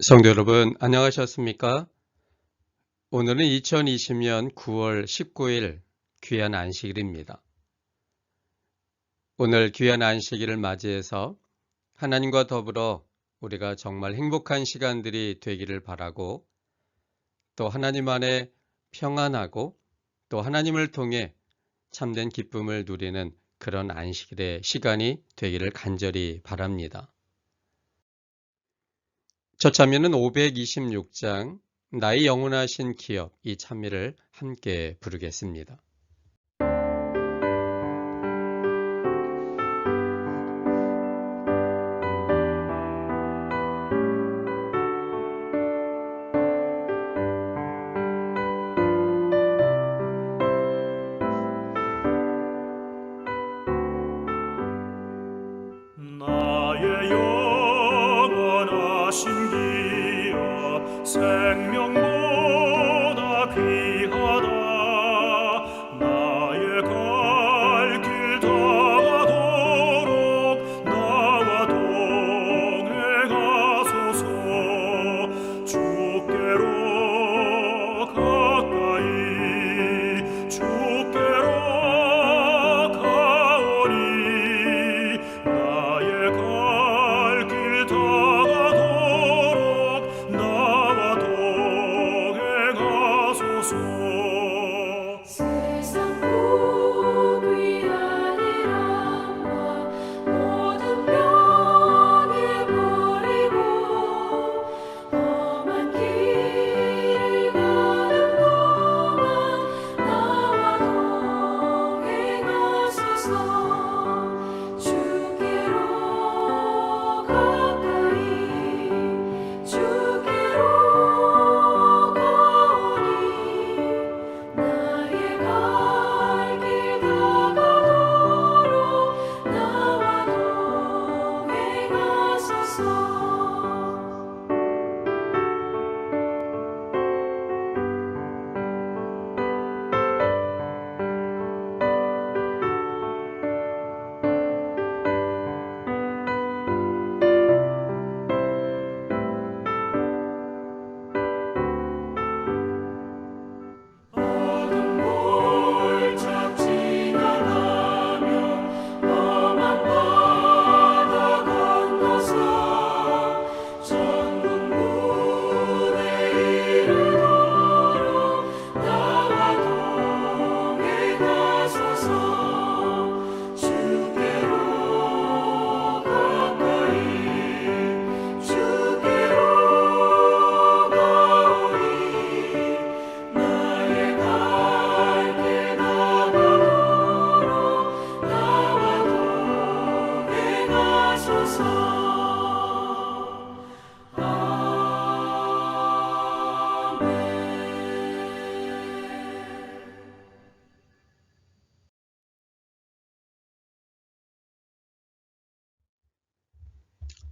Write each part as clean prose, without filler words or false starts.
성도 여러분, 안녕하셨습니까? 오늘은 2020년 9월 19일 귀한 안식일입니다. 오늘 귀한 안식일을 맞이해서 하나님과 더불어 우리가 정말 행복한 시간들이 되기를 바라고, 또 하나님 안에 평안하고 또 하나님을 통해 참된 기쁨을 누리는 그런 안식일의 시간이 되기를 간절히 바랍니다. 첫 찬미는 526장 나의 영원하신 기업, 이 찬미를 함께 부르겠습니다. 나의 영원하신 기업 생명보다 귀하다. 나의 갈 길 다가도록 나와 동행하소서. 주께로 가까이 주께로 가오니 나의 갈 길 다가도록 나와 동행하소서. 세상 복이 아니라 모든 병에 버리고 험한 길을 가는 동안 나와 동행하소서. 주께로 가까이 주께로 가오니 나의 갈 길 다가도록 나와 동행하소서. 어둠 골짝 지나가며 험한 바다 건너서 천국문에 이르도록 나와 동행하소서. 주께로 가까이 주께로 가오니 나의 갈 길 다가도록 나와 동행하소서. 아멘.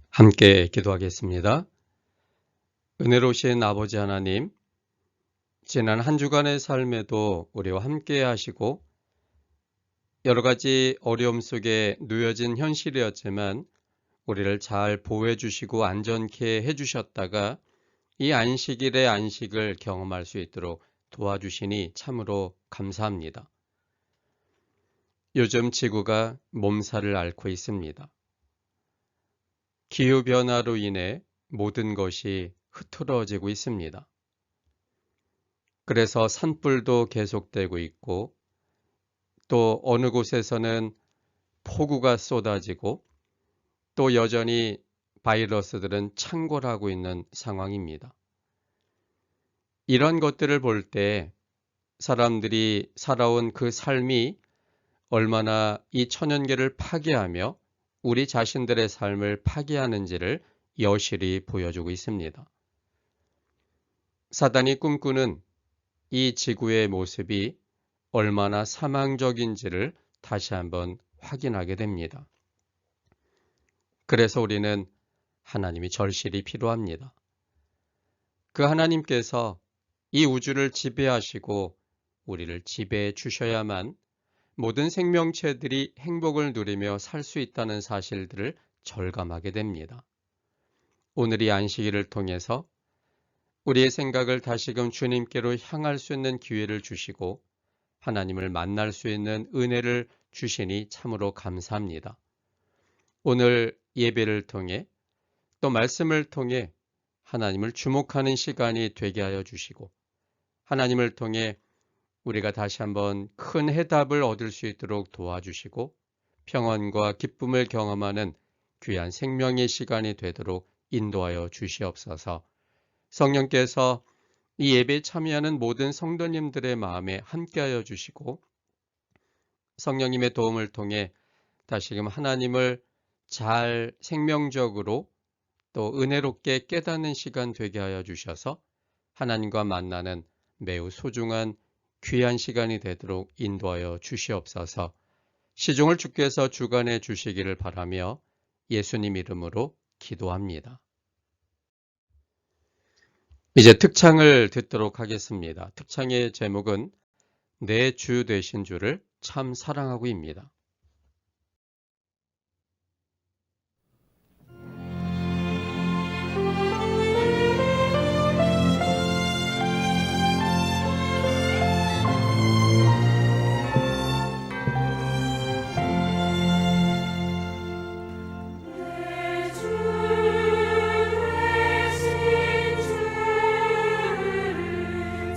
함께 기도하겠습니다. 은혜로우신 아버지 하나님, 지난 한 주간의 삶에도 우리와 함께 하시고 여러 가지 어려움 속에 놓여진 현실이었지만 우리를 잘 보호해 주시고 안전케 해주셨다가 이 안식일의 안식을 경험할 수 있도록 도와주시니 참으로 감사합니다. 요즘 지구가 몸살을 앓고 있습니다. 기후변화로 인해 모든 것이 흐트러지고 있습니다. 그래서 산불도 계속되고 있고 또 어느 곳에서는 폭우가 쏟아지고 또 여전히 바이러스들은 창궐하고 있는 상황입니다. 이런 것들을 볼 때 사람들이 살아온 그 삶이 얼마나 이 천연계를 파괴하며 우리 자신들의 삶을 파괴하는지를 여실히 보여주고 있습니다. 사단이 꿈꾸는 이 지구의 모습이 얼마나 사망적인지를 다시 한번 확인하게 됩니다. 그래서 우리는 하나님이 절실히 필요합니다. 그 하나님께서 이 우주를 지배하시고 우리를 지배해 주셔야만 모든 생명체들이 행복을 누리며 살 수 있다는 사실들을 절감하게 됩니다. 오늘 이 안식일을 통해서 우리의 생각을 다시금 주님께로 향할 수 있는 기회를 주시고 하나님을 만날 수 있는 은혜를 주시니 참으로 감사합니다. 오늘 예배를 통해 또 말씀을 통해 하나님을 주목하는 시간이 되게 하여 주시고 하나님을 통해 우리가 다시 한번 큰 해답을 얻을 수 있도록 도와주시고 평안과 기쁨을 경험하는 귀한 생명의 시간이 되도록 인도하여 주시옵소서. 성령께서 이 예배에 참여하는 모든 성도님들의 마음에 함께하여 주시고 성령님의 도움을 통해 다시금 하나님을 잘 생명적으로 또 은혜롭게 깨닫는 시간 되게 하여 주셔서 하나님과 만나는 매우 소중한 귀한 시간이 되도록 인도하여 주시옵소서. 시종을 주께서 주관해 주시기를 바라며 예수님 이름으로 기도합니다. 이제 특창을 듣도록 하겠습니다. 특창의 제목은 내 주 되신 주를 참 사랑하고입니다.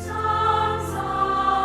참 사랑하고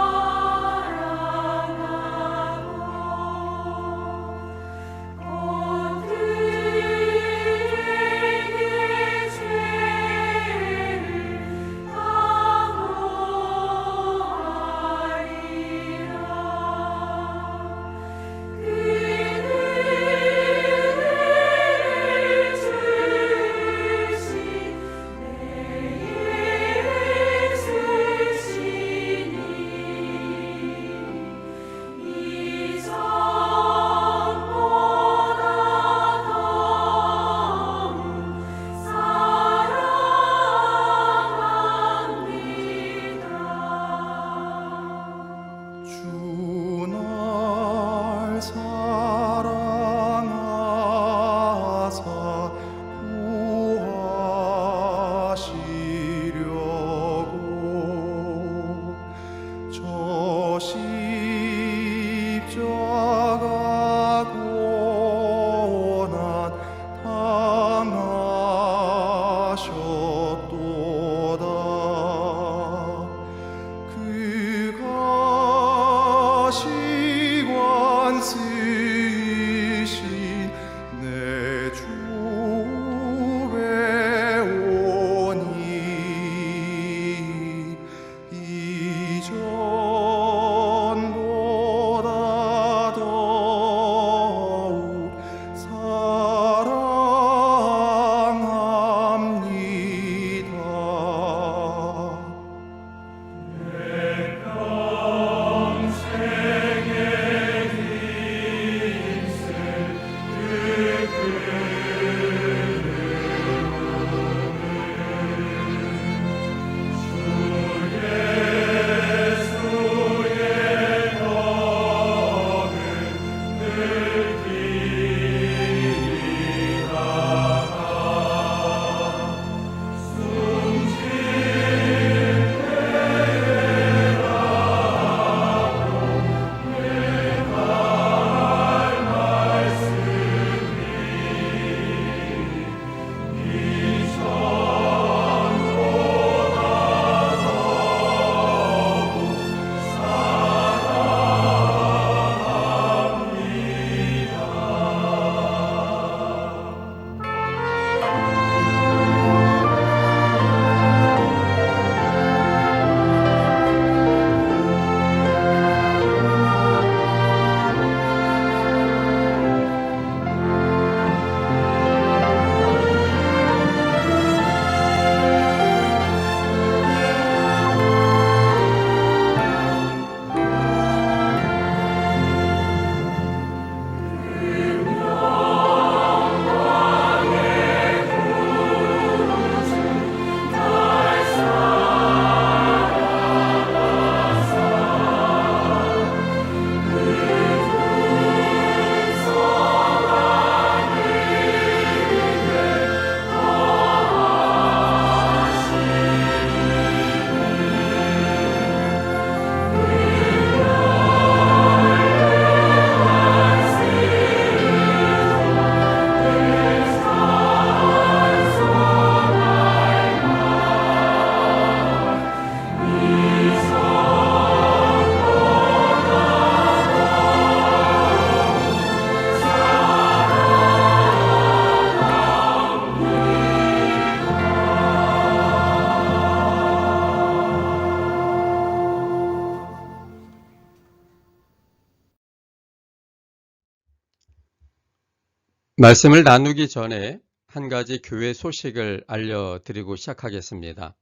말씀을 나누기 전에 한 가지 교회 소식을 알려드리고 시작하겠습니다.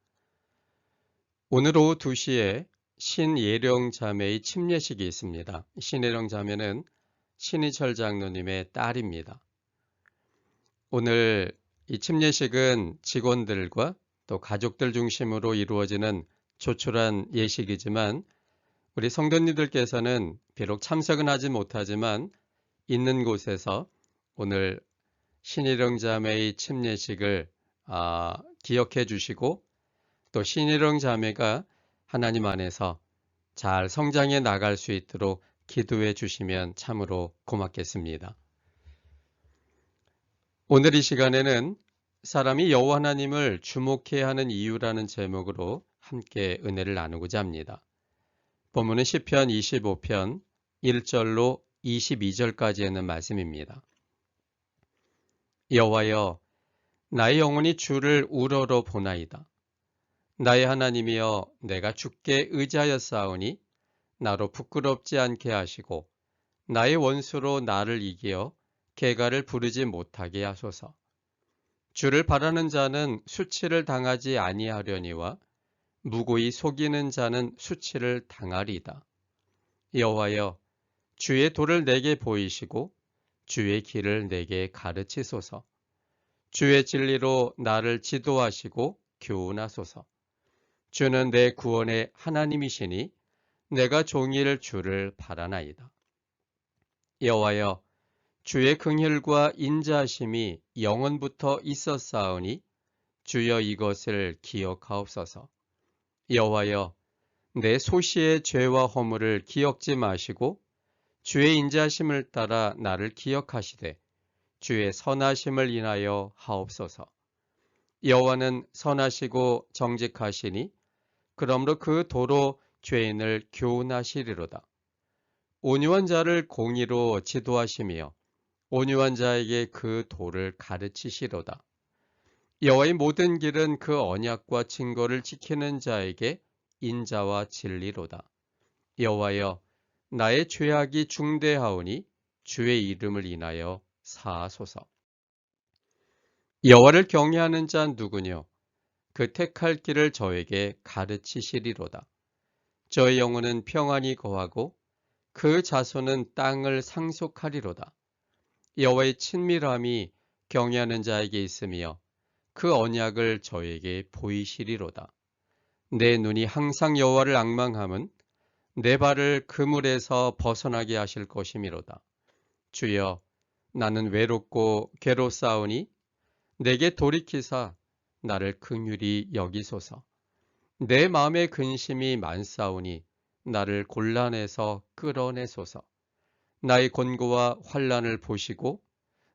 오늘 오후 2시에 신예령 자매의 침례식이 있습니다. 신예령 자매는 신희철 장로님의 딸입니다. 오늘 이 침례식은 직원들과 또 가족들 중심으로 이루어지는 조촐한 예식이지만 우리 성도님들께서는 비록 참석은 하지 못하지만 있는 곳에서 오늘 신희령 자매의 침례식을 기억해 주시고 또 신희령 자매가 하나님 안에서 잘 성장해 나갈 수 있도록 기도해 주시면 참으로 고맙겠습니다. 오늘 이 시간에는 사람이 여호와 하나님을 주목해야 하는 이유라는 제목으로 함께 은혜를 나누고자 합니다. 본문은 시편 25편 1절로 22절까지 있는 말씀입니다. 여호와여, 나의 영혼이 주를 우러러 보나이다. 나의 하나님이여, 내가 주께 의지하였사오니 나로 부끄럽지 않게 하시고 나의 원수로 나를 이겨 개가를 부르지 못하게 하소서. 주를 바라는 자는 수치를 당하지 아니하려니와 무고히 속이는 자는 수치를 당하리이다. 여호와여, 주의 도를 내게 보이시고 주의 길을 내게 가르치소서. 주의 진리로 나를 지도하시고 교훈하소서. 주는 내 구원의 하나님이시니 내가 종일 주를 바라나이다. 여호와여, 주의 긍휼과 인자하심이 영원부터 있었사오니 주여 이것을 기억하옵소서. 여호와여, 내 소시의 죄와 허물을 기억지 마시고 주의 인자하심을 따라 나를 기억하시되 주의 선하심을 인하여 하옵소서. 여호와는 선하시고 정직하시니 그러므로 그 도로 죄인을 교훈하시리로다. 온유한 자를 공의로 지도하시며 온유한 자에게 그 도를 가르치시로다. 여호와의 모든 길은 그 언약과 증거를 지키는 자에게 인자와 진리로다. 여호와여, 나의 죄악이 중대하오니 주의 이름을 인하여 사하소서. 여호와를 경외하는 자 누구뇨? 그 택할 길을 저에게 가르치시리로다. 저의 영혼은 평안히 거하고 그 자손은 땅을 상속하리로다. 여호와의 친밀함이 경외하는 자에게 있으며 그 언약을 저에게 보이시리로다. 내 눈이 항상 여호와를 앙망함은 내 발을 그물에서 벗어나게 하실 것이미로다. 주여, 나는 외롭고 괴롭사오니 내게 돌이키사 나를 긍휼히 여기소서. 내 마음의 근심이 많사오니 나를 곤란에서 끌어내소서. 나의 곤고와 환난을 보시고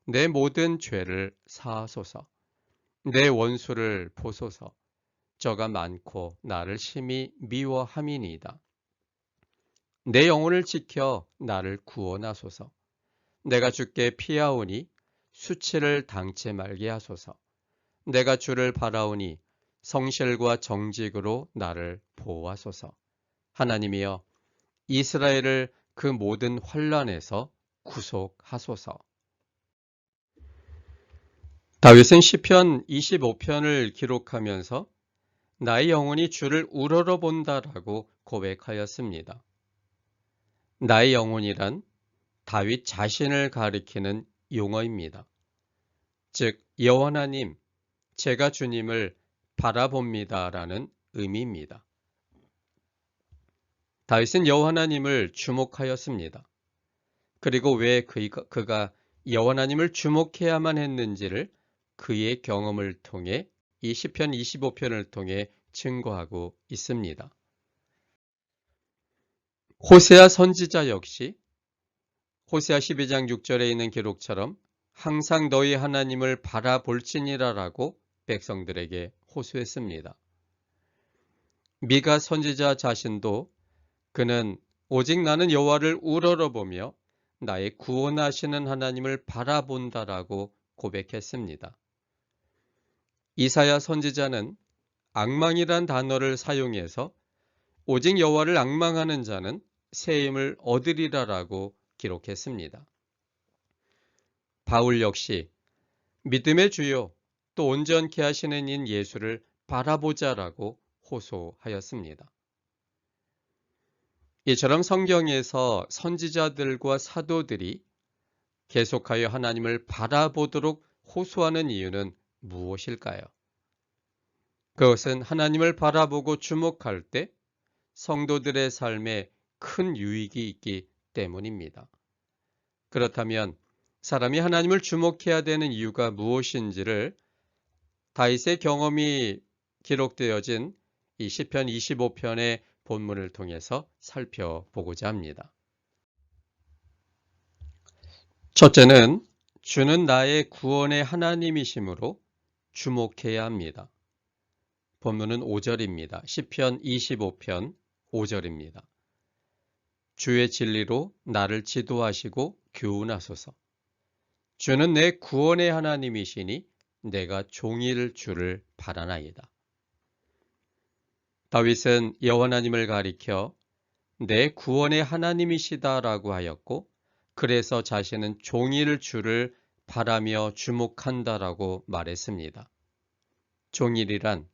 내 모든 죄를 사하소서. 내 원수를 보소서. 저가 많고 나를 심히 미워함이니이다. 내 영혼을 지켜 나를 구원하소서. 내가 주께 피하오니 수치를 당치 말게 하소서. 내가 주를 바라오니 성실과 정직으로 나를 보호하소서. 하나님이여, 이스라엘을 그 모든 환난에서 구속하소서. 다윗은 시편 25편을 기록하면서 나의 영혼이 주를 우러러 본다라고 고백하였습니다. 나의 영혼이란 다윗 자신을 가리키는 용어입니다. 즉, 여호와 하나님, 제가 주님을 바라봅니다라는 의미입니다. 다윗은 여호와 하나님을 주목하였습니다. 그리고 왜 그가 여호와 하나님을 주목해야만 했는지를 그의 경험을 통해 이 시편 25편을 통해 증거하고 있습니다. 호세아 선지자 역시 호세아 12장 6절에 있는 기록처럼 항상 너희 하나님을 바라볼지니라라고 백성들에게 호소했습니다. 미가 선지자 자신도 그는 오직 나는 여호와를 우러러보며 나의 구원하시는 하나님을 바라본다라고 고백했습니다. 이사야 선지자는 앙망이란 단어를 사용해서 오직 여호와를 앙망하는 자는 새 힘을 얻으리라라고 기록했습니다. 바울 역시 믿음의 주요 또 온전케 하시는 인 예수를 바라보자라고 호소하였습니다. 이처럼 성경에서 선지자들과 사도들이 계속하여 하나님을 바라보도록 호소하는 이유는 무엇일까요? 그것은 하나님을 바라보고 주목할 때 성도들의 삶에 큰 유익이 있기 때문입니다. 그렇다면 사람이 하나님을 주목해야 되는 이유가 무엇인지를 다윗의 경험이 기록되어진 이 시편 25편의 본문을 통해서 살펴보고자 합니다. 첫째는 주는 나의 구원의 하나님이시므로 주목해야 합니다. 본문은 5절입니다. 시편 25편 5절입니다. 주의 진리로 나를 지도하시고 교훈하소서. 주는 내 구원의 하나님이시니 내가 종일 주를 바라나이다. 다윗은 여호와 하나님을 가리켜 내 구원의 하나님이시다라고 하였고 그래서 자신은 종일 주를 바라며 주목한다라고 말했습니다. 종일이란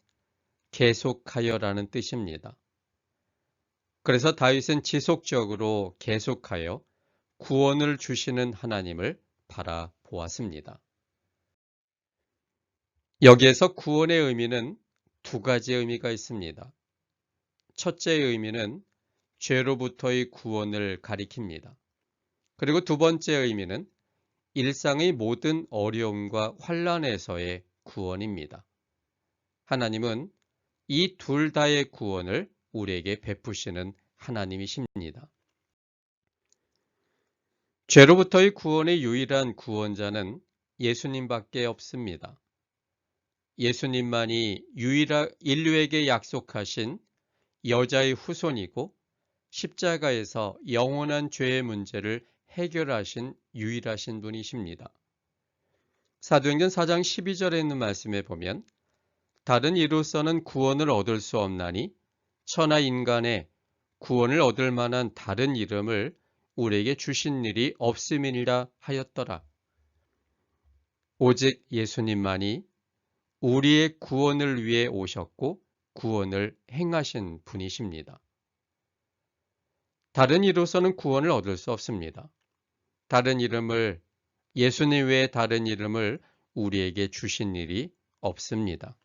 계속하여라는 뜻입니다. 그래서 다윗은 지속적으로 계속하여 구원을 주시는 하나님을 바라보았습니다. 여기에서 구원의 의미는 두 가지의 의미가 있습니다. 첫째의 의미는 죄로부터의 구원을 가리킵니다. 그리고 두 번째 의미는 일상의 모든 어려움과 환난에서의 구원입니다. 하나님은 이 둘 다의 구원을 우리에게 베푸시는 하나님이십니다. 죄로부터의 구원의 유일한 구원자는 예수님밖에 없습니다. 예수님만이 인류에게 약속하신 여자의 후손이고 십자가에서 영원한 죄의 문제를 해결하신 유일하신 분이십니다. 사도행전 4장 12절에 있는 말씀에 보면 다른 이로서는 구원을 얻을 수 없나니 천하 인간의 구원을 얻을 만한 다른 이름을 우리에게 주신 일이 없음이니라 하였더라. 오직 예수님만이 우리의 구원을 위해 오셨고 구원을 행하신 분이십니다. 다른 이로서는 구원을 얻을 수 없습니다. 예수님 외에 다른 이름을 우리에게 주신 일이 없습니다.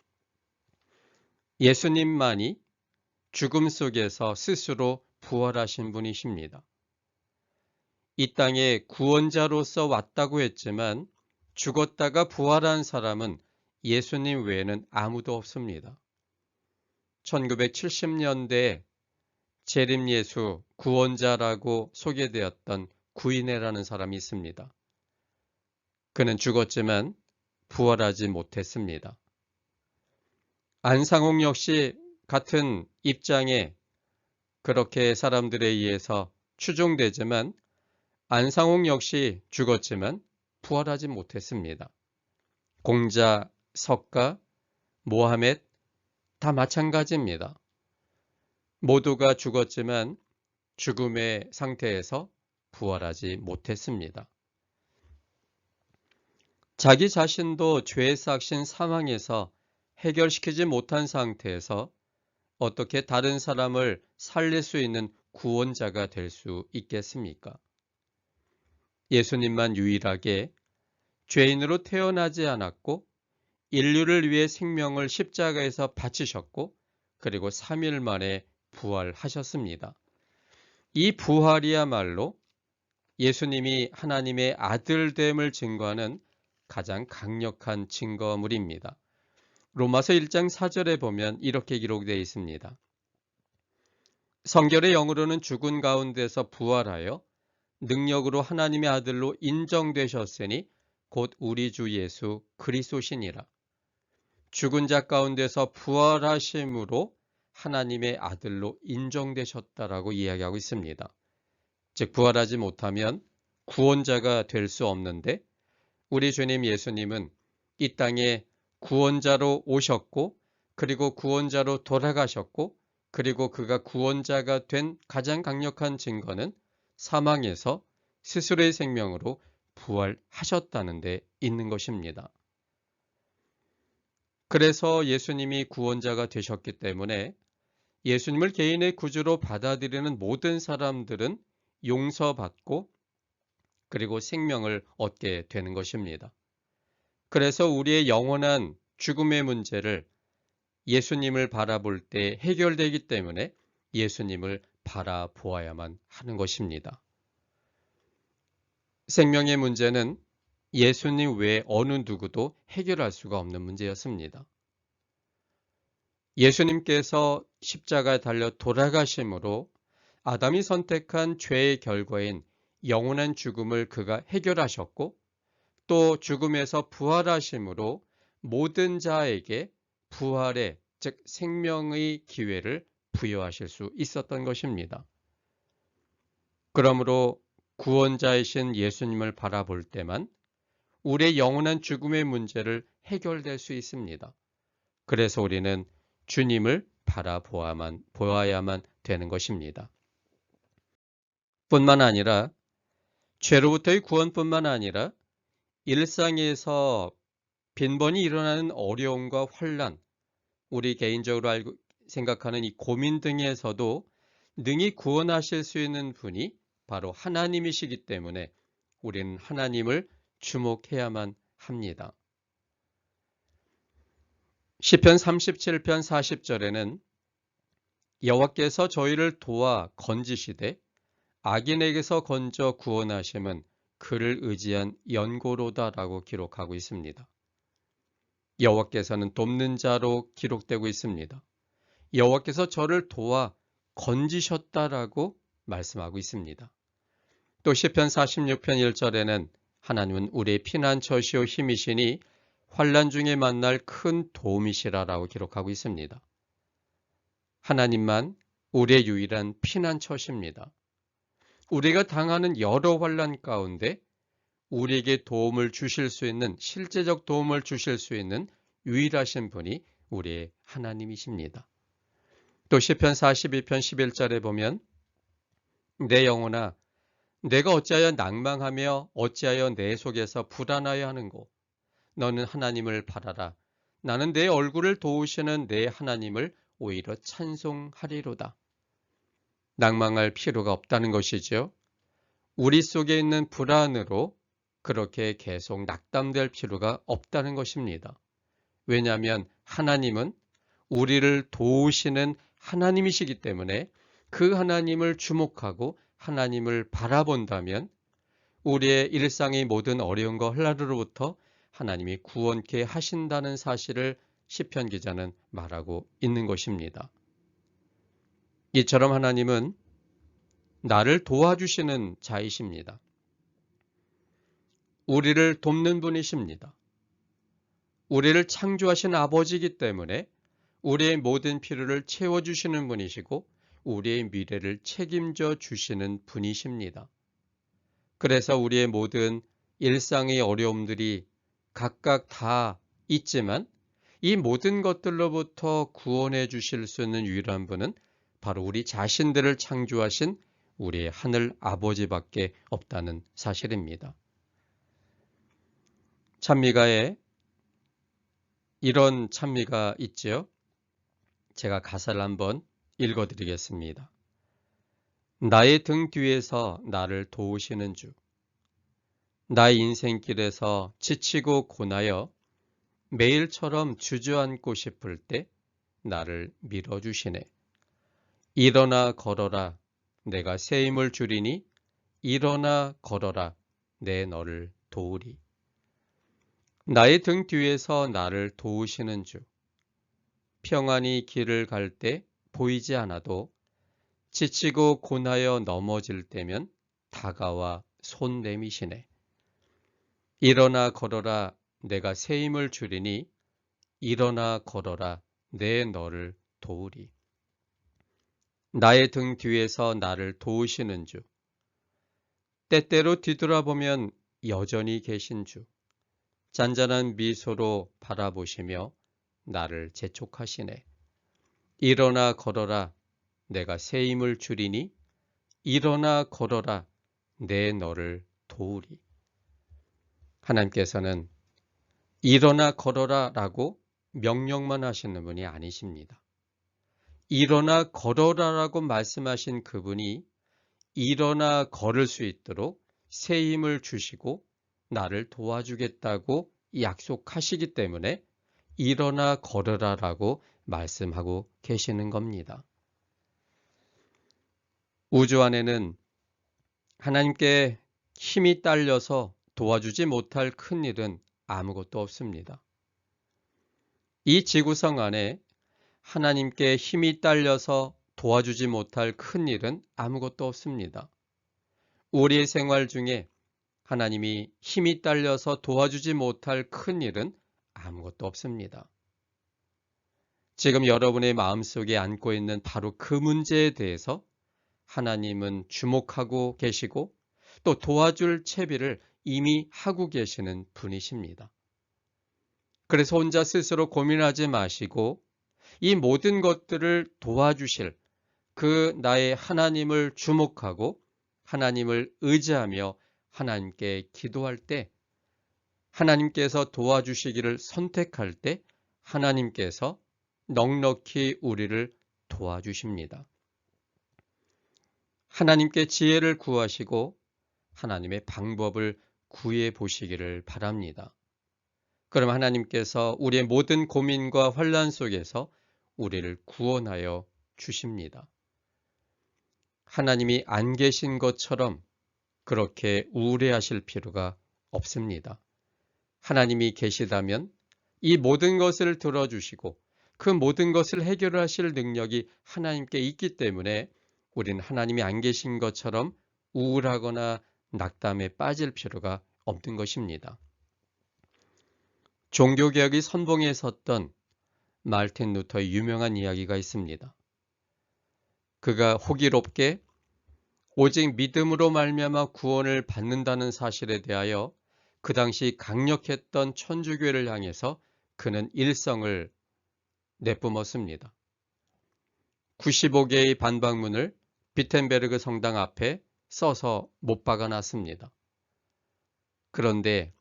예수님만이 죽음 속에서 스스로 부활하신 분이십니다. 이 땅에 구원자로서 왔다고 했지만 죽었다가 부활한 사람은 예수님 외에는 아무도 없습니다. 1970년대에 재림 예수 구원자라고 소개되었던 구이네라는 사람이 있습니다. 그는 죽었지만 부활하지 못했습니다. 안상홍 역시 같은 입장에 그렇게 사람들에 의해서 추종되지만 안상홍 역시 죽었지만 부활하지 못했습니다. 공자, 석가, 모하멧 다 마찬가지입니다. 모두가 죽었지만 죽음의 상태에서 부활하지 못했습니다. 자기 자신도 죄에 싹신 상황에서 해결시키지 못한 상태에서 어떻게 다른 사람을 살릴 수 있는 구원자가 될 수 있겠습니까? 예수님만 유일하게 죄인으로 태어나지 않았고 인류를 위해 생명을 십자가에서 바치셨고 그리고 3일 만에 부활하셨습니다. 이 부활이야말로 예수님이 하나님의 아들됨을 증거하는 가장 강력한 증거물입니다. 로마서 1장 4절에 보면 이렇게 기록되어 있습니다. 성결의 영으로는 죽은 가운데서 부활하여 능력으로 하나님의 아들로 인정되셨으니 곧 우리 주 예수 그리스도시니라. 죽은 자 가운데서 부활하심으로 하나님의 아들로 인정되셨다라고 이야기하고 있습니다. 즉 부활하지 못하면 구원자가 될 수 없는데 우리 주님 예수님은 이 땅에 구원자로 오셨고 그리고 구원자로 돌아가셨고 그리고 그가 구원자가 된 가장 강력한 증거는 사망에서 스스로의 생명으로 부활하셨다는 데 있는 것입니다. 그래서 예수님이 구원자가 되셨기 때문에 예수님을 개인의 구주로 받아들이는 모든 사람들은 용서받고 그리고 생명을 얻게 되는 것입니다. 그래서 우리의 영원한 죽음의 문제를 예수님을 바라볼 때 해결되기 때문에 예수님을 바라보아야만 하는 것입니다. 생명의 문제는 예수님 외에 어느 누구도 해결할 수가 없는 문제였습니다. 예수님께서 십자가에 달려 돌아가심으로 아담이 선택한 죄의 결과인 영원한 죽음을 그가 해결하셨고 또 죽음에서 부활하심으로 모든 자에게 부활의 즉 생명의 기회를 부여하실 수 있었던 것입니다. 그러므로 구원자이신 예수님을 바라볼 때만 우리의 영원한 죽음의 문제를 해결될 수 있습니다. 그래서 우리는 주님을 바라보아야만 되는 것입니다. 뿐만 아니라 죄로부터의 구원뿐만 아니라 일상에서 빈번히 일어나는 어려움과 환난, 우리 개인적으로 생각하는 이 고민 등에서도 능히 구원하실 수 있는 분이 바로 하나님이시기 때문에 우리는 하나님을 주목해야만 합니다. 시편 37편 40절에는 여호와께서 저희를 도와 건지시되 악인에게서 건져 구원하심은 그를 의지한 연고로다라고 기록하고 있습니다. 여호와께서는 돕는 자로 기록되고 있습니다. 여호와께서 저를 도와 건지셨다라고 말씀하고 있습니다. 또 시편 46편 1절에는 하나님은 우리의 피난처시오 힘이시니 환난 중에 만날 큰 도움이시라라고 기록하고 있습니다. 하나님만 우리의 유일한 피난처십니다. 우리가 당하는 여러 환난 가운데 우리에게 도움을 주실 수 있는 실제적 도움을 주실 수 있는 유일하신 분이 우리의 하나님이십니다. 또 시편 42편 11절에 보면 내 영혼아 내가 어찌하여 낭망하며 어찌하여 내 속에서 불안하여 하는고 너는 하나님을 바라라. 나는 내 얼굴을 도우시는 내 하나님을 오히려 찬송하리로다. 낭망할 필요가 없다는 것이죠. 우리 속에 있는 불안으로 그렇게 계속 낙담될 필요가 없다는 것입니다. 왜냐하면 하나님은 우리를 도우시는 하나님이시기 때문에 그 하나님을 주목하고 하나님을 바라본다면 우리의 일상의 모든 어려움과 혼란으로부터 하나님이 구원케 하신다는 사실을 시편 기자는 말하고 있는 것입니다. 이처럼 하나님은 나를 도와주시는 자이십니다. 우리를 돕는 분이십니다. 우리를 창조하신 아버지이기 때문에 우리의 모든 필요를 채워주시는 분이시고 우리의 미래를 책임져 주시는 분이십니다. 그래서 우리의 모든 일상의 어려움들이 각각 다 있지만 이 모든 것들로부터 구원해 주실 수 있는 유일한 분은 바로 우리 자신들을 창조하신 우리의 하늘 아버지밖에 없다는 사실입니다. 찬미가에 이런 찬미가 있지요. 제가 가사를 한번 읽어드리겠습니다. 나의 등 뒤에서 나를 도우시는 주, 나의 인생길에서 지치고 고나여 매일처럼 주저앉고 싶을 때 나를 밀어주시네. 일어나 걸어라, 내가 새 힘을 주리니 일어나 걸어라, 내 너를 도우리. 나의 등 뒤에서 나를 도우시는 주, 평안히 길을 갈 때 보이지 않아도 지치고 고나여 넘어질 때면 다가와 손 내미시네. 일어나 걸어라, 내가 새 힘을 주리니 일어나 걸어라, 내 너를 도우리. 나의 등 뒤에서 나를 도우시는 주, 때때로 뒤돌아보면 여전히 계신 주, 잔잔한 미소로 바라보시며 나를 재촉하시네. 일어나 걸어라, 내가 새 힘을 주리니 일어나 걸어라, 내 너를 도우리. 하나님께서는 일어나 걸어라 라고 명령만 하시는 분이 아니십니다. 일어나 걸어라라고 말씀하신 그분이 일어나 걸을 수 있도록 새 힘을 주시고 나를 도와주겠다고 약속하시기 때문에 일어나 걸으라라고 말씀하고 계시는 겁니다. 우주 안에는 하나님께 힘이 딸려서 도와주지 못할 큰 일은 아무것도 없습니다. 이 지구상 안에 하나님께 힘이 딸려서 도와주지 못할 큰 일은 아무것도 없습니다. 우리의 생활 중에 하나님이 힘이 딸려서 도와주지 못할 큰 일은 아무것도 없습니다. 지금 여러분의 마음속에 안고 있는 바로 그 문제에 대해서 하나님은 주목하고 계시고 또 도와줄 채비를 이미 하고 계시는 분이십니다. 그래서 혼자 스스로 고민하지 마시고 이 모든 것들을 도와주실 그 나의 하나님을 주목하고 하나님을 의지하며 하나님께 기도할 때, 하나님께서 도와주시기를 선택할 때 하나님께서 넉넉히 우리를 도와주십니다. 하나님께 지혜를 구하시고 하나님의 방법을 구해 보시기를 바랍니다. 그럼 하나님께서 우리의 모든 고민과 환난 속에서 우리를 구원하여 주십니다. 하나님이 안 계신 것처럼 그렇게 우울해하실 필요가 없습니다. 하나님이 계시다면 이 모든 것을 들어주시고 그 모든 것을 해결하실 능력이 하나님께 있기 때문에 우리는 하나님이 안 계신 것처럼 우울하거나 낙담에 빠질 필요가 없는 것입니다. 종교개혁의 선봉에 섰던 말틴 루터의 유명한 이야기가 있습니다. 그가 호기롭게 오직 믿음으로 말미암아 구원을 받는다는 사실에 대하여 그 당시 강력했던 천주교회를 향해서 그는 일성을 내뿜었습니다. 95개의 반박문을 비텐베르그 성당 앞에 써서 못 박아놨습니다. 그런데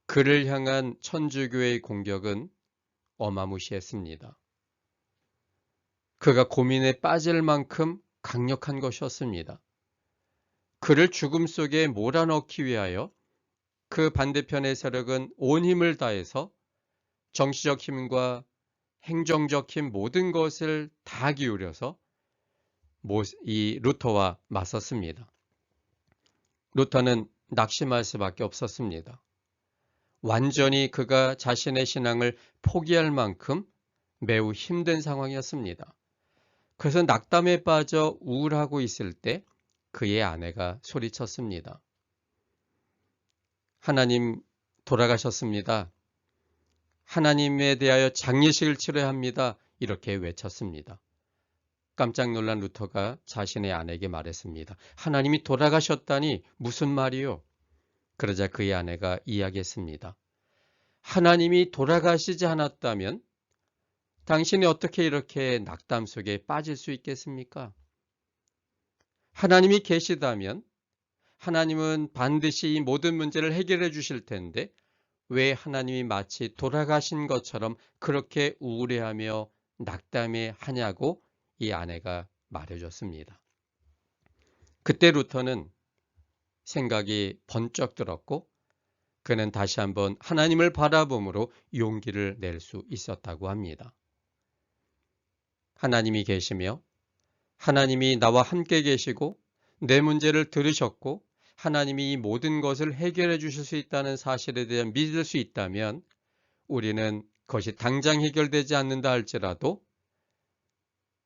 그를 향한 천주교회의 공격은 어마무시했습니다. 그가 고민에 빠질 만큼 강력한 것이었습니다. 그를 죽음 속에 몰아넣기 위하여 그 반대편의 세력은 온 힘을 다해서 정치적 힘과 행정적 힘 모든 것을 다 기울여서 이 루터와 맞섰습니다. 루터는 낙심할 수밖에 없었습니다. 완전히 그가 자신의 신앙을 포기할 만큼 매우 힘든 상황이었습니다. 그래서 낙담에 빠져 우울하고 있을 때 그의 아내가 소리쳤습니다. 하나님 돌아가셨습니다. 하나님에 대하여 장례식을 치러야 합니다. 이렇게 외쳤습니다. 깜짝 놀란 루터가 자신의 아내에게 말했습니다. 하나님이 돌아가셨다니 무슨 말이요? 그러자 그의 아내가 이야기했습니다. 하나님이 돌아가시지 않았다면 당신이 어떻게 이렇게 낙담 속에 빠질 수 있겠습니까? 하나님이 계시다면 하나님은 반드시 이 모든 문제를 해결해 주실 텐데 왜 하나님이 마치 돌아가신 것처럼 그렇게 우울해하며 낙담해 하냐고 이 아내가 말해줬습니다. 그때 루터는 생각이 번쩍 들었고 그는 다시 한번 하나님을 바라봄으로 용기를 낼 수 있었다고 합니다. 하나님이 계시며 하나님이 나와 함께 계시고 내 문제를 들으셨고 하나님이 이 모든 것을 해결해 주실 수 있다는 사실에 대해 믿을 수 있다면 우리는 그것이 당장 해결되지 않는다 할지라도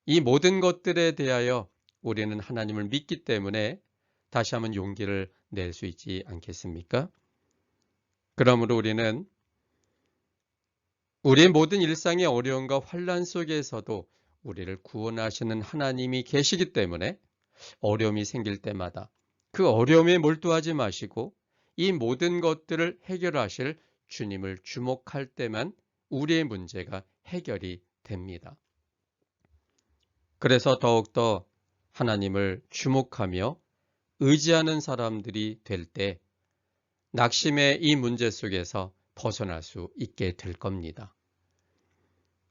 이 모든 것들에 대하여 우리는 하나님을 믿기 때문에 다시 한번 용기를 낼 수 있지 않겠습니까? 그러므로 우리는 우리의 모든 일상의 어려움과 환난 속에서도 우리를 구원하시는 하나님이 계시기 때문에 어려움이 생길 때마다 그 어려움에 몰두하지 마시고 이 모든 것들을 해결하실 주님을 주목할 때만 우리의 문제가 해결이 됩니다. 그래서 더욱더 하나님을 주목하며 의지하는 사람들이 될 때 낙심의 이 문제 속에서 벗어날 수 있게 될 겁니다.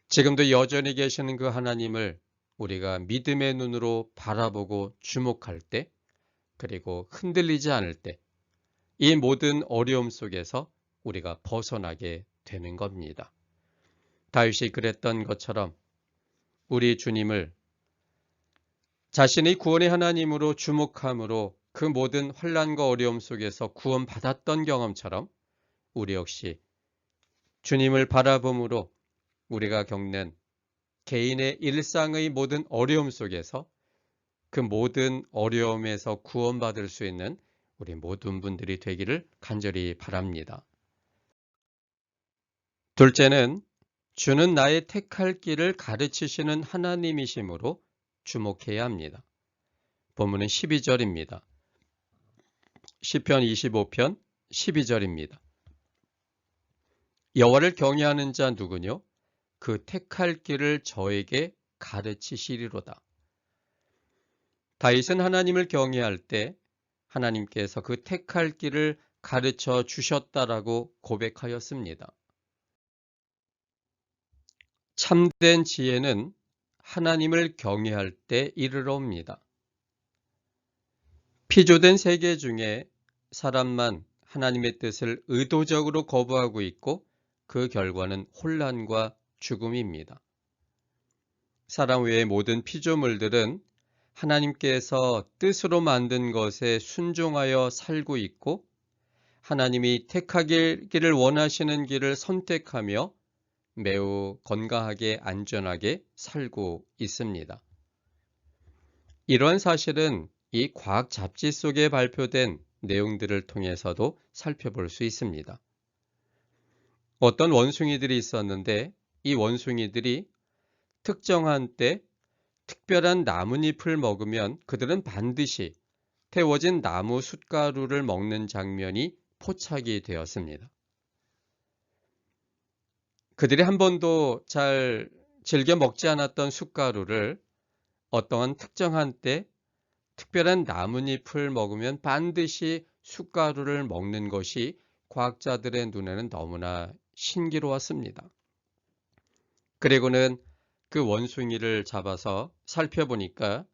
지금도 여전히 계시는 그 하나님을 우리가 믿음의 눈으로 바라보고 주목할 때, 그리고 흔들리지 않을 때, 이 모든 어려움 속에서 우리가 벗어나게 되는 겁니다. 다윗이 그랬던 것처럼 우리 주님을 자신의 구원의 하나님으로 주목함으로 그 모든 환난과 어려움 속에서 구원받았던 경험처럼 우리 역시 주님을 바라봄으로 우리가 겪는 개인의 일상의 모든 어려움 속에서 그 모든 어려움에서 구원받을 수 있는 우리 모든 분들이 되기를 간절히 바랍니다. 둘째는 주는 나의 택할 길을 가르치시는 하나님이시므로 주목해야 합니다. 본문은 12절입니다. 시편 25편 12절입니다. 여호와를 경외하는 자 누구뇨? 그 택할 길을 저에게 가르치시리로다. 다윗은 하나님을 경외할 때 하나님께서 그 택할 길을 가르쳐 주셨다라고 고백하였습니다. 참된 지혜는 하나님을 경외할 때 이르러 옵니다. 피조된 세계 중에 사람만 하나님의 뜻을 의도적으로 거부하고 있고 그 결과는 혼란과 죽음입니다. 사람 외의 모든 피조물들은 하나님께서 뜻으로 만든 것에 순종하여 살고 있고 하나님이 택하기를 원하시는 길을 선택하며 매우 건강하게 안전하게 살고 있습니다. 이런 사실은 이 과학 잡지 속에 발표된 내용들을 통해서도 살펴볼 수 있습니다. 어떤 원숭이들이 있었는데 이 원숭이들이 특정한 때 특별한 나뭇잎을 먹으면 그들은 반드시 태워진 나무 숯가루를 먹는 장면이 포착이 되었습니다. 그들이 한 번도 잘 즐겨 먹지 않았던 숯가루를 어떠한 특정한 때 특별한 나뭇잎을 먹으면 반드시 숯가루를 먹는 것이 과학자들의 눈에는 너무나 신기로웠습니다. 그리고는 그 원숭이를 잡아서 살펴보니까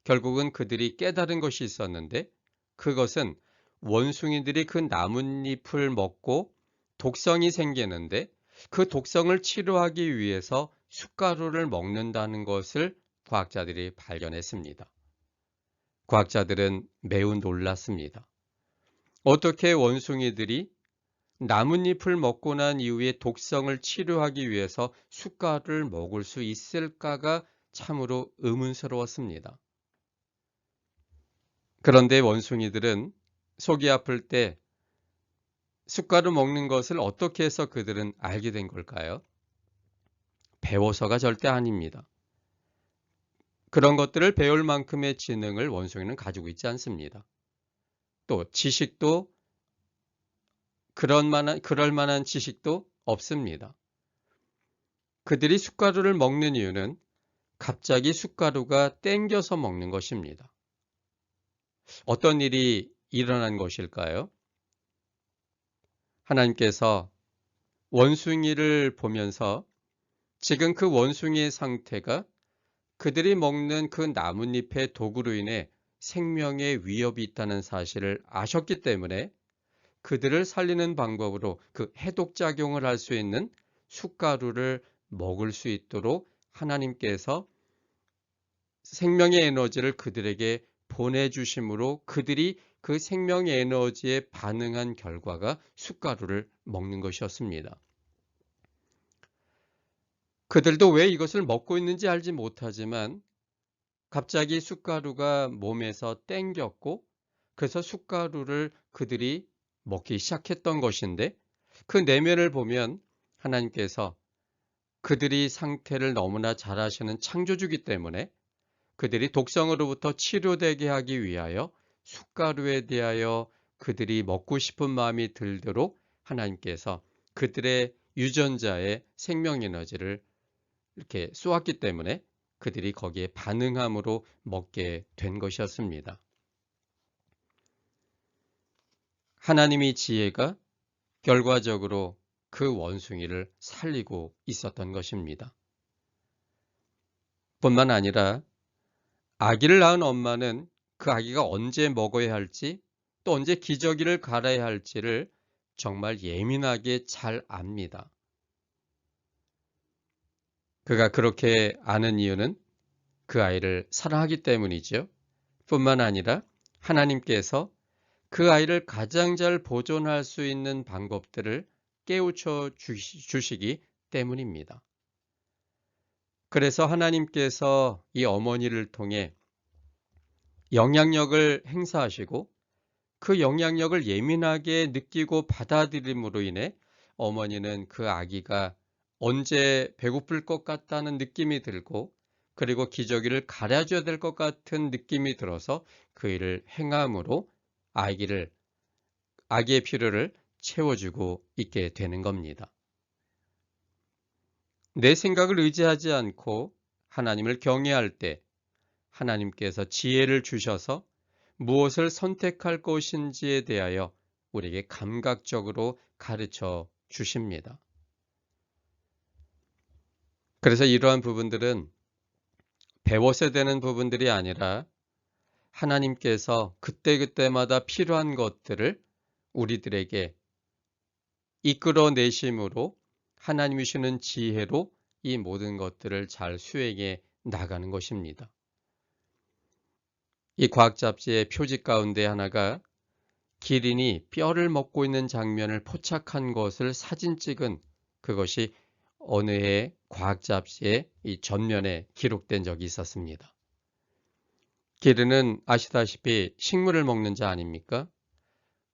결국은 그들이 깨달은 것이 있었는데 그것은 원숭이들이 그 나뭇잎을 먹고 독성이 생기는데 그 독성을 치료하기 위해서 숯가루를 먹는다는 것을 과학자들이 발견했습니다. 과학자들은 매우 놀랐습니다. 어떻게 원숭이들이 나뭇잎을 먹고 난 이후에 독성을 치료하기 위해서 숯가루를 먹을 수 있을까가 참으로 의문스러웠습니다. 그런데 원숭이들은 속이 아플 때 숯가루 먹는 것을 어떻게 해서 그들은 알게 된 걸까요? 배워서가 절대 아닙니다. 그런 것들을 배울 만큼의 지능을 원숭이는 가지고 있지 않습니다. 또 지식도 그럴 만한 지식도 없습니다. 그들이 숯가루를 먹는 이유는 갑자기 숯가루가 땡겨서 먹는 것입니다. 어떤 일이 일어난 것일까요? 하나님께서 원숭이를 보면서 지금 그 원숭이의 상태가 그들이 먹는 그 나뭇잎의 독으로 인해 생명에 위협이 있다는 사실을 아셨기 때문에 그들을 살리는 방법으로 그 해독작용을 할 수 있는 숯가루를 먹을 수 있도록 하나님께서 생명의 에너지를 그들에게 보내주심으로 그들이 그 생명의 에너지에 반응한 결과가 숯가루를 먹는 것이었습니다. 그들도 왜 이것을 먹고 있는지 알지 못하지만 갑자기 숯가루가 몸에서 땡겼고 그래서 숯가루를 그들이 먹기 시작했던 것인데 그 내면을 보면 하나님께서 그들이 상태를 너무나 잘 아시는 창조주기 때문에 그들이 독성으로부터 치료되게 하기 위하여 숯가루에 대하여 그들이 먹고 싶은 마음이 들도록 하나님께서 그들의 유전자의 생명 에너지를 이렇게 쏘았기 때문에 그들이 거기에 반응함으로 먹게 된 것이었습니다. 하나님의 지혜가 결과적으로 그 원숭이를 살리고 있었던 것입니다. 뿐만 아니라 아기를 낳은 엄마는 그 아기가 언제 먹어야 할지 또 언제 기저귀를 갈아야 할지를 정말 예민하게 잘 압니다. 그가 그렇게 아는 이유는 그 아이를 사랑하기 때문이죠. 뿐만 아니라 하나님께서 그 아이를 가장 잘 보존할 수 있는 방법들을 깨우쳐 주시기 때문입니다. 그래서 하나님께서 이 어머니를 통해 영향력을 행사하시고 그 영향력을 예민하게 느끼고 받아들임으로 인해 어머니는 그 아기가 언제 배고플 것 같다는 느낌이 들고 그리고 기저귀를 갈아줘야 될 것 같은 느낌이 들어서 그 일을 행함으로 아기의 필요를 채워주고 있게 되는 겁니다. 내 생각을 의지하지 않고 하나님을 경외할 때 하나님께서 지혜를 주셔서 무엇을 선택할 것인지에 대하여 우리에게 감각적으로 가르쳐 주십니다. 그래서 이러한 부분들은 배워서 되는 부분들이 아니라 하나님께서 그때그때마다 필요한 것들을 우리들에게 이끌어내심으로 하나님이 주시는 지혜로 이 모든 것들을 잘 수행해 나가는 것입니다. 이 과학 잡지의 표지 가운데 하나가 기린이 뼈를 먹고 있는 장면을 포착한 것을 사진 찍은 그것이 어느 해 과학 잡지의 이 전면에 기록된 적이 있었습니다. 기린은 아시다시피 식물을 먹는 자 아닙니까?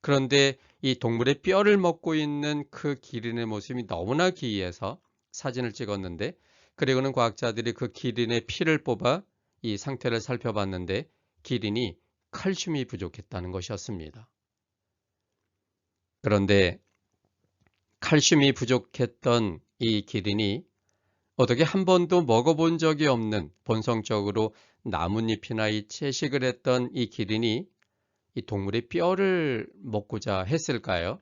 그런데 이 동물의 뼈를 먹고 있는 그 기린의 모습이 너무나 기이해서 사진을 찍었는데 그리고는 과학자들이 그 기린의 피를 뽑아 이 상태를 살펴봤는데 기린이 칼슘이 부족했다는 것이었습니다. 그런데 칼슘이 부족했던 이 기린이 어떻게 한 번도 먹어본 적이 없는 본성적으로 나뭇잎이나 이 채식을 했던 이 기린이 이 동물의 뼈를 먹고자 했을까요?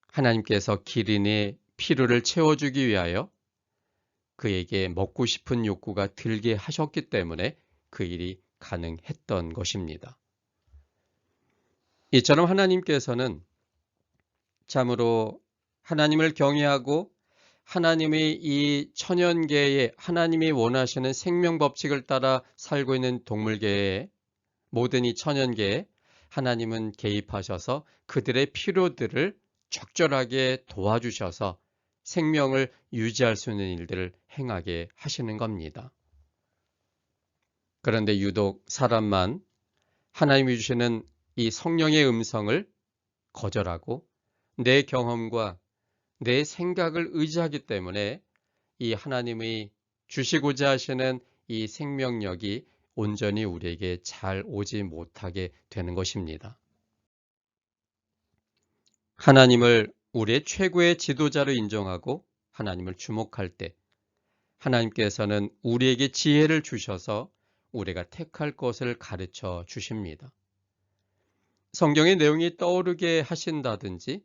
하나님께서 기린의 필요를 채워주기 위하여 그에게 먹고 싶은 욕구가 들게 하셨기 때문에 그 일이 가능했던 것입니다. 이처럼 하나님께서는 참으로 하나님을 경외하고 하나님의 이 천연계에 하나님이 원하시는 생명 법칙을 따라 살고 있는 동물계에 모든 이 천연계에 하나님은 개입하셔서 그들의 필요들을 적절하게 도와주셔서 생명을 유지할 수 있는 일들을 행하게 하시는 겁니다. 그런데 유독 사람만 하나님이 주시는 이 성령의 음성을 거절하고 내 경험과 내 생각을 의지하기 때문에 이 하나님의 주시고자 하시는 이 생명력이 온전히 우리에게 잘 오지 못하게 되는 것입니다. 하나님을 우리의 최고의 지도자로 인정하고 하나님을 주목할 때 하나님께서는 우리에게 지혜를 주셔서 우리가 택할 것을 가르쳐 주십니다. 성경의 내용이 떠오르게 하신다든지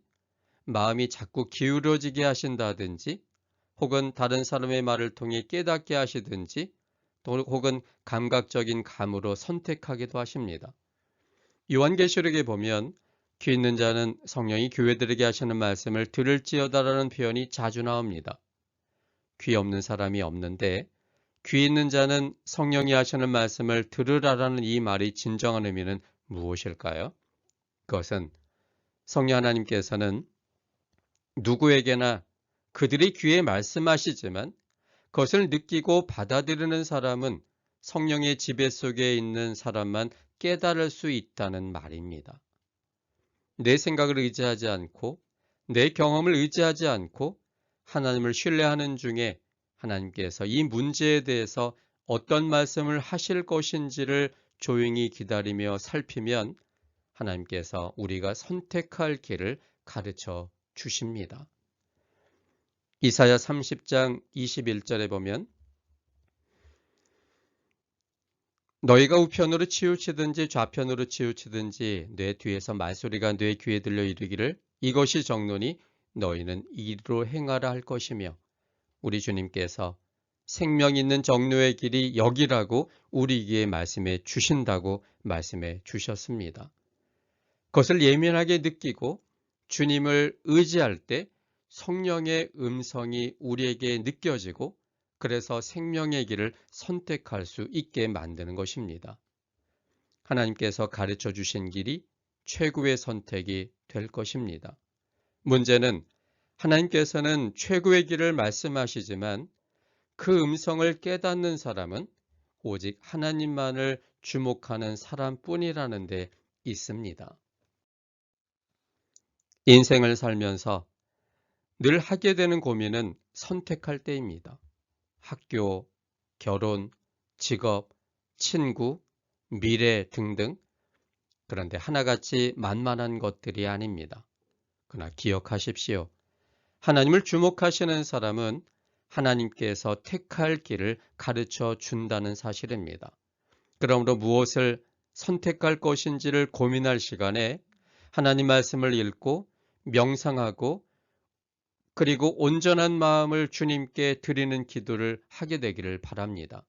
마음이 자꾸 기울어지게 하신다든지 혹은 다른 사람의 말을 통해 깨닫게 하시든지 또 혹은 감각적인 감으로 선택하기도 하십니다. 요한계시록에 보면 귀 있는 자는 성령이 교회들에게 하시는 말씀을 들을지어다라는 표현이 자주 나옵니다. 귀 없는 사람이 없는데 귀 있는 자는 성령이 하시는 말씀을 들으라라는 이 말이 진정한 의미는 무엇일까요? 그것은 성령 하나님께서는 누구에게나 그들의 귀에 말씀하시지만 그것을 느끼고 받아들이는 사람은 성령의 지배 속에 있는 사람만 깨달을 수 있다는 말입니다. 내 생각을 의지하지 않고 내 경험을 의지하지 않고 하나님을 신뢰하는 중에 하나님께서 이 문제에 대해서 어떤 말씀을 하실 것인지를 조용히 기다리며 살피면 하나님께서 우리가 선택할 길을 가르쳐 주십니다. 이사야 30장 21절에 보면 너희가 우편으로 치우치든지 좌편으로 치우치든지 내 뒤에서 말소리가 내 귀에 들려 이르기를 이것이 정로니 너희는 이리로 행하라 할 것이며 우리 주님께서 생명 있는 정로의 길이 여기라고 우리에게 말씀해 주신다고 말씀해 주셨습니다. 그것을 예민하게 느끼고 주님을 의지할 때 성령의 음성이 우리에게 느껴지고 그래서 생명의 길을 선택할 수 있게 만드는 것입니다. 하나님께서 가르쳐 주신 길이 최고의 선택이 될 것입니다. 문제는 하나님께서는 최고의 길을 말씀하시지만 그 음성을 깨닫는 사람은 오직 하나님만을 주목하는 사람뿐이라는 데 있습니다. 인생을 살면서 늘 하게 되는 고민은 선택할 때입니다. 학교, 결혼, 직업, 친구, 미래 등등. 그런데 하나같이 만만한 것들이 아닙니다. 그러나 기억하십시오. 하나님을 주목하시는 사람은 하나님께서 택할 길을 가르쳐 준다는 사실입니다. 그러므로 무엇을 선택할 것인지를 고민할 시간에 하나님 말씀을 읽고 명상하고 그리고 온전한 마음을 주님께 드리는 기도를 하게 되기를 바랍니다.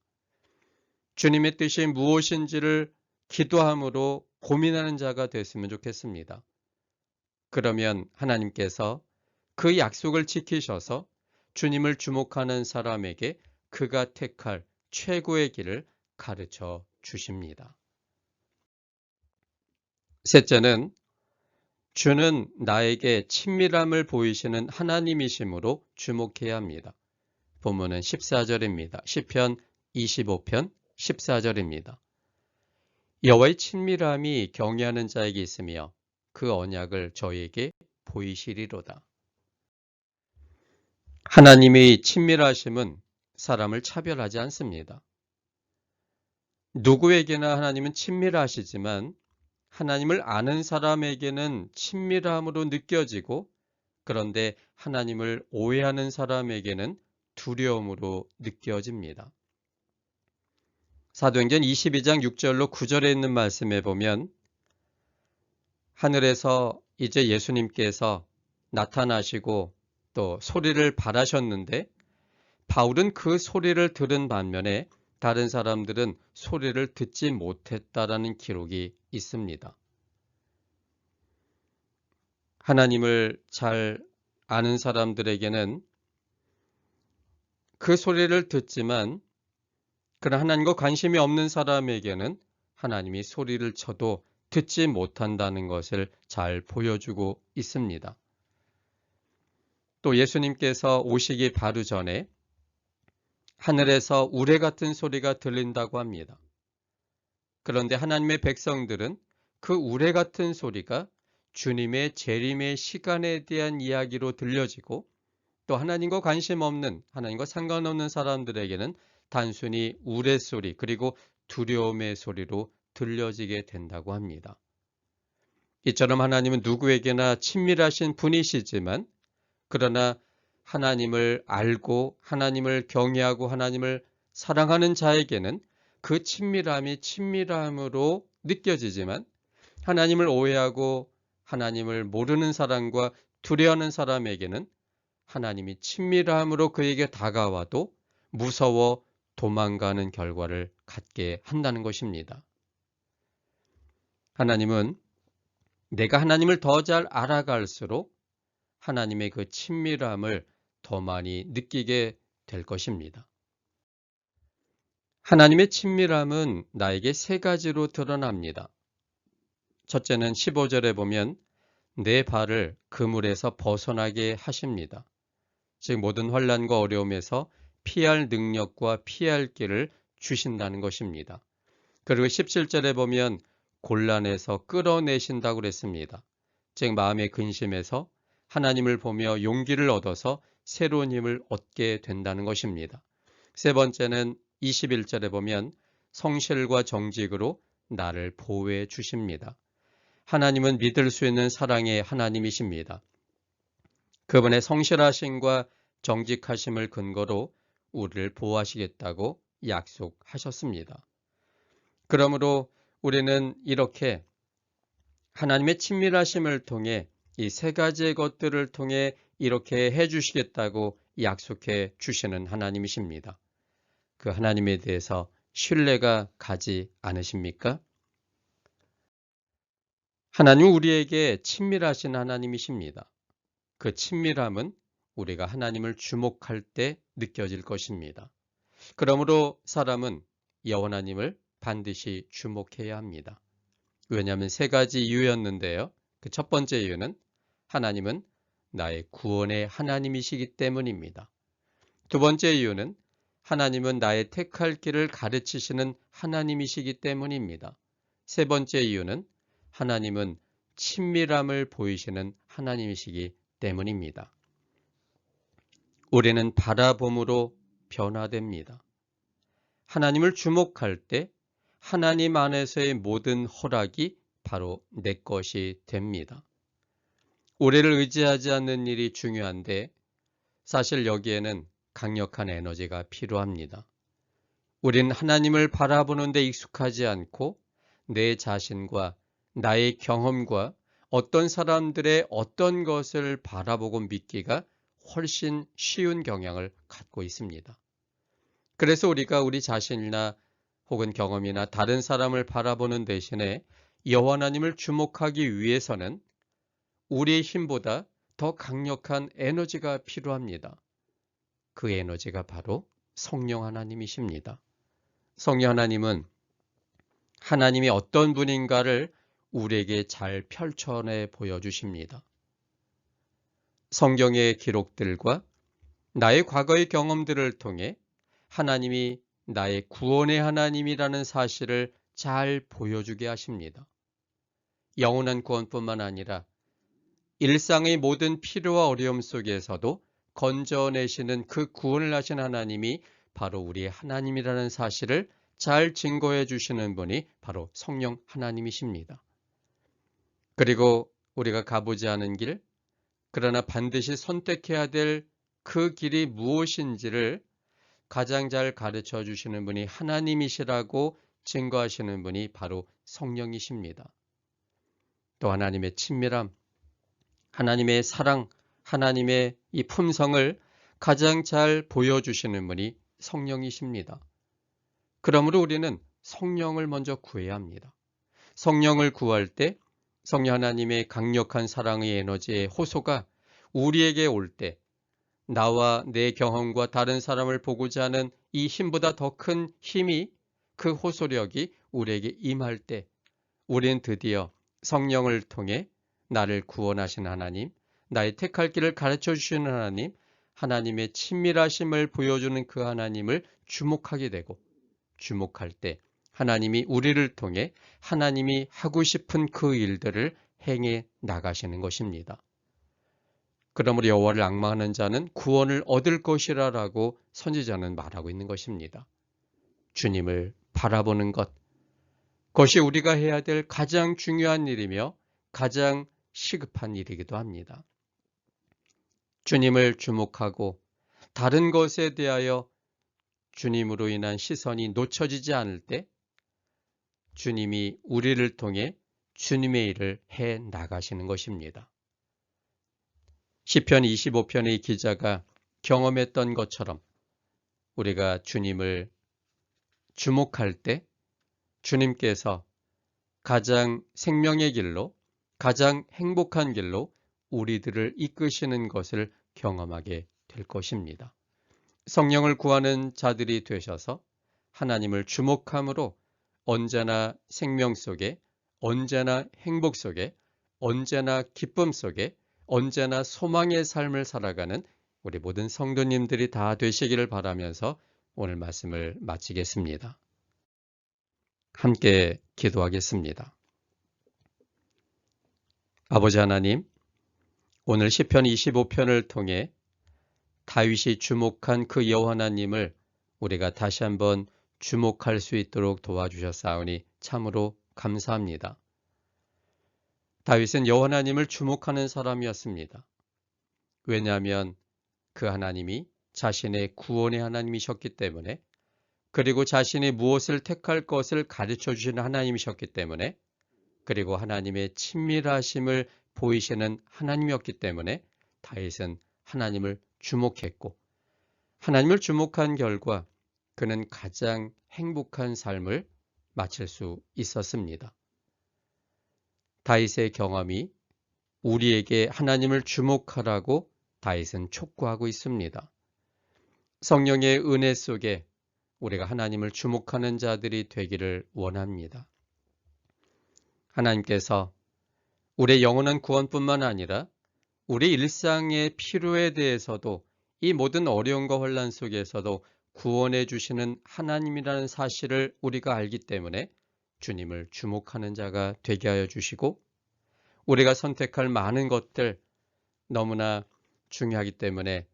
주님의 뜻이 무엇인지를 기도함으로 고민하는 자가 됐으면 좋겠습니다. 그러면 하나님께서 그 약속을 지키셔서 주님을 주목하는 사람에게 그가 택할 최고의 길을 가르쳐 주십니다. 셋째는 주는 나에게 친밀함을 보이시는 하나님이시므로 주목해야 합니다. 본문은 14절입니다. 시편 25편 14절입니다. 여호와의 친밀함이 경외하는 자에게 있으며 그 언약을 저에게 보이시리로다. 하나님의 친밀하심은 사람을 차별하지 않습니다. 누구에게나 하나님은 친밀하시지만 하나님을 아는 사람에게는 친밀함으로 느껴지고 그런데 하나님을 오해하는 사람에게는 두려움으로 느껴집니다. 사도행전 22장 6절로 9절에 있는 말씀에 보면 하늘에서 이제 예수님께서 나타나시고 또 소리를 발하셨는데 바울은 그 소리를 들은 반면에 다른 사람들은 소리를 듣지 못했다라는 기록이 있습니다. 하나님을 잘 아는 사람들에게는 그 소리를 듣지만 그러나 하나님과 관심이 없는 사람에게는 하나님이 소리를 쳐도 듣지 못한다는 것을 잘 보여주고 있습니다. 또 예수님께서 오시기 바로 전에 하늘에서 우레 같은 소리가 들린다고 합니다. 그런데 하나님의 백성들은 그 우레 같은 소리가 주님의 재림의 시간에 대한 이야기로 들려지고 또 하나님과 관심 없는, 하나님과 상관없는 사람들에게는 단순히 우레소리 그리고 두려움의 소리로 들려지게 된다고 합니다. 이처럼 하나님은 누구에게나 친밀하신 분이시지만 그러나 하나님을 알고 하나님을 경외하고 하나님을 사랑하는 자에게는 그 친밀함이 친밀함으로 느껴지지만 하나님을 오해하고 하나님을 모르는 사람과 두려워하는 사람에게는 하나님이 친밀함으로 그에게 다가와도 무서워 도망가는 결과를 갖게 한다는 것입니다. 하나님은 내가 하나님을 더 잘 알아갈수록 하나님의 그 친밀함을 더 많이 느끼게 될 것입니다. 하나님의 친밀함은 나에게 세 가지로 드러납니다. 첫째는 15절에 보면 내 발을 그물에서 벗어나게 하십니다. 즉 모든 환난과 어려움에서 피할 능력과 피할 길을 주신다는 것입니다. 그리고 17절에 보면 곤란에서 끌어내신다고 그랬습니다. 즉 마음의 근심에서 하나님을 보며 용기를 얻어서 새로운 힘을 얻게 된다는 것입니다. 세 번째는 21절에 보면 성실과 정직으로 나를 보호해 주십니다. 하나님은 믿을 수 있는 사랑의 하나님이십니다. 그분의 성실하심과 정직하심을 근거로 우리를 보호하시겠다고 약속하셨습니다. 그러므로 우리는 이렇게 하나님의 친밀하심을 통해 이 세 가지의 것들을 통해 이렇게 해주시겠다고 약속해 주시는 하나님이십니다. 그 하나님에 대해서 신뢰가 가지 않으십니까? 하나님은 우리에게 친밀하신 하나님이십니다. 그 친밀함은 우리가 하나님을 주목할 때 느껴질 것입니다. 그러므로 사람은 여호와 하나님을 반드시 주목해야 합니다. 왜냐하면 세 가지 이유였는데요. 그 첫 번째 이유는 하나님은 나의 구원의 하나님이시기 때문입니다. 두 번째 이유는 하나님은 나의 택할 길을 가르치시는 하나님이시기 때문입니다. 세 번째 이유는 하나님은 친밀함을 보이시는 하나님이시기 때문입니다. 우리는 바라봄으로 변화됩니다. 하나님을 주목할 때 하나님 안에서의 모든 허락이 바로 내 것이 됩니다. 우리를 의지하지 않는 일이 중요한데 사실 여기에는 강력한 에너지가 필요합니다. 우린 하나님을 바라보는 데 익숙하지 않고 내 자신과 나의 경험과 어떤 사람들의 어떤 것을 바라보고 믿기가 훨씬 쉬운 경향을 갖고 있습니다. 그래서 우리가 우리 자신이나 혹은 경험이나 다른 사람을 바라보는 대신에 여호와 하나님을 주목하기 위해서는 우리의 힘보다 더 강력한 에너지가 필요합니다. 그 에너지가 바로 성령 하나님이십니다. 성령 하나님은 하나님이 어떤 분인가를 우리에게 잘 펼쳐내 보여주십니다. 성경의 기록들과 나의 과거의 경험들을 통해 하나님이 나의 구원의 하나님이라는 사실을 잘 보여주게 하십니다. 영원한 구원뿐만 아니라 일상의 모든 필요와 어려움 속에서도 건져내시는 그 구원을 하신 하나님이 바로 우리의 하나님이라는 사실을 잘 증거해 주시는 분이 바로 성령 하나님이십니다. 그리고 우리가 가보지 않은 길, 그러나 반드시 선택해야 될 그 길이 무엇인지를 가장 잘 가르쳐 주시는 분이 하나님이시라고 증거하시는 분이 바로 성령이십니다. 또 하나님의 친밀함, 하나님의 사랑, 하나님의 이 품성을 가장 잘 보여주시는 분이 성령이십니다. 그러므로 우리는 성령을 먼저 구해야 합니다. 성령을 구할 때 성령 하나님의 강력한 사랑의 에너지의 호소가 우리에게 올 때 나와 내 경험과 다른 사람을 보고자 하는 이 힘보다 더 큰 힘이 그 호소력이 우리에게 임할 때 우리는 드디어 성령을 통해 나를 구원하신 하나님, 나의 택할 길을 가르쳐 주시는 하나님, 하나님의 친밀하심을 보여주는 그 하나님을 주목하게 되고 주목할 때 하나님이 우리를 통해 하나님이 하고 싶은 그 일들을 행해 나가시는 것입니다. 그러므로 여호와를 앙망하는 자는 구원을 얻을 것이라라고 선지자는 말하고 있는 것입니다. 주님을 바라보는 것, 그것이 우리가 해야 될 가장 중요한 일이며 가장 시급한 일이기도 합니다. 주님을 주목하고 다른 것에 대하여 주님으로 인한 시선이 놓쳐지지 않을 때 주님이 우리를 통해 주님의 일을 해 나가시는 것입니다. 시편 25편의 기자가 경험했던 것처럼 우리가 주님을 주목할 때 주님께서 가장 생명의 길로, 가장 행복한 길로 우리들을 이끄시는 것을 경험하게 될 것입니다. 성령을 구하는 자들이 되셔서 하나님을 주목함으로 언제나 생명 속에, 언제나 행복 속에, 언제나 기쁨 속에, 언제나 소망의 삶을 살아가는 우리 모든 성도님들이 다 되시기를 바라면서 오늘 말씀을 마치겠습니다. 함께 기도하겠습니다. 아버지 하나님, 오늘 시편 25편을 통해 다윗이 주목한 그 여호와 하나님을 우리가 다시 한번 주목할 수 있도록 도와주셨사오니 참으로 감사합니다. 다윗은 여호와 하나님을 주목하는 사람이었습니다. 왜냐하면 그 하나님이 자신의 구원의 하나님이셨기 때문에 그리고 자신이 무엇을 택할 것을 가르쳐 주시는 하나님이셨기 때문에, 그리고 하나님의 친밀하심을 보이시는 하나님이었기 때문에 다윗은 하나님을 주목했고, 하나님을 주목한 결과 그는 가장 행복한 삶을 마칠 수 있었습니다. 다윗의 경험이 우리에게 하나님을 주목하라고 다윗은 촉구하고 있습니다. 성령의 은혜 속에 우리가 하나님을 주목하는 자들이 되기를 원합니다. 하나님께서 우리의 영원한 구원뿐만 아니라 우리 일상의 필요에 대해서도, 이 모든 어려움과 혼란 속에서도 구원해 주시는 하나님이라는 사실을 우리가 알기 때문에 주님을 주목하는 자가 되게 하여 주시고, 우리가 선택할 많은 것들 너무나 중요하기 때문에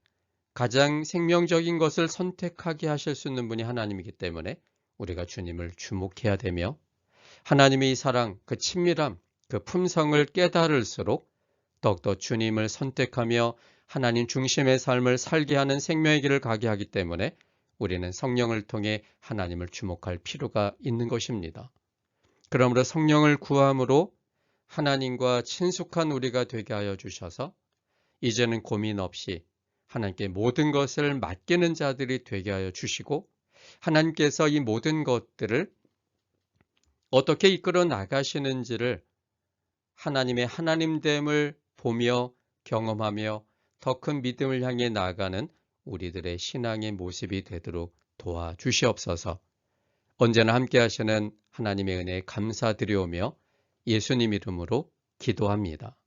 가장 생명적인 것을 선택하게 하실 수 있는 분이 하나님이기 때문에 우리가 주님을 주목해야 되며, 하나님의 이 사랑, 그 친밀함, 그 품성을 깨달을수록 더욱더 주님을 선택하며 하나님 중심의 삶을 살게 하는 생명의 길을 가게 하기 때문에 우리는 성령을 통해 하나님을 주목할 필요가 있는 것입니다. 그러므로 성령을 구함으로 하나님과 친숙한 우리가 되게 하여 주셔서 이제는 고민 없이 하나님께 모든 것을 맡기는 자들이 되게 하여 주시고, 하나님께서 이 모든 것들을 어떻게 이끌어 나가시는지를 하나님의 하나님됨을 보며 경험하며 더 큰 믿음을 향해 나아가는 우리들의 신앙의 모습이 되도록 도와주시옵소서. 언제나 함께 하시는 하나님의 은혜에 감사드리오며 예수님 이름으로 기도합니다.